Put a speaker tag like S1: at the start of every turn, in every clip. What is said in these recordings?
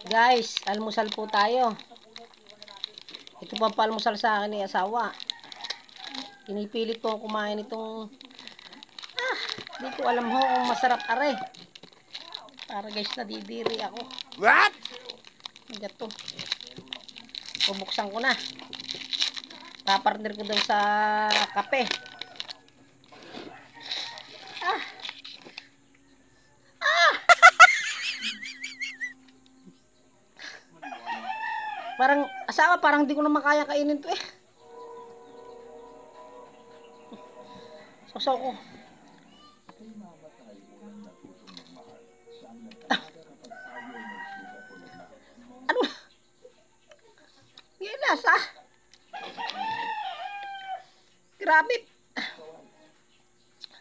S1: Guys, almusal po tayo. Ito pa palmusal sa akin ni asawa. Pinipilit ko kumain itong di ko alam ho kung masarap are. Para guys, nadidiri ako.
S2: What?
S1: Gato. Bubuksan ko na. Papartner ko daw sa kape. Parang, asawa, parang di ko na makaya kainin to eh. Sasaw ko. Ano? Yan lasa. Grabe.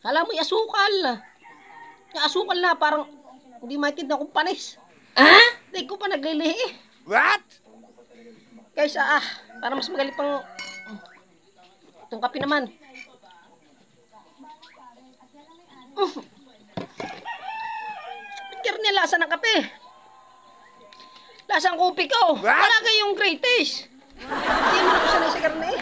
S1: Alam mo, asukal. Yung asukal na, parang hindi maintindihan kung panis. Hindi ko pa naglilihi eh.
S2: What?
S1: Guys, para mas magaling pang itong kape naman. Pikir niya lasa ng kape. Lasang kopi ko. Wala kayong greatest. Hindi mo ako sanay sa karne eh.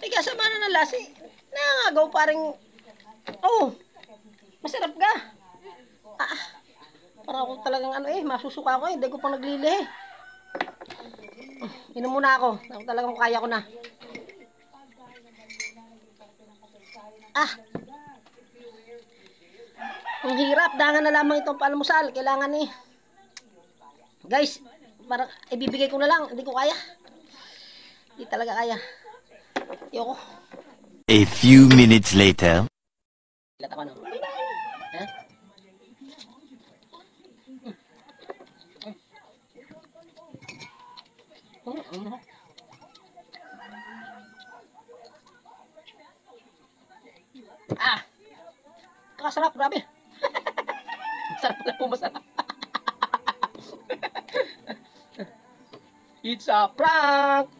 S1: Teka, sama na ng lasi. Nangagaw paring, masarap ka. Para ako talagang masusuka ako eh. Hindi ko pang naglilihi. Inom muna ako. Ako talagang kaya ko na. Ang hirap. Dangan na lamang itong palmusal. Kailangan eh. Guys, parang ibibigay ko na lang. Hindi ko kaya. Hindi talaga kaya. Ayoko.
S2: A few minutes later.
S1: Ilat ako no? Kasarap, grabe. Sarap pala po, masarap. It's a prank!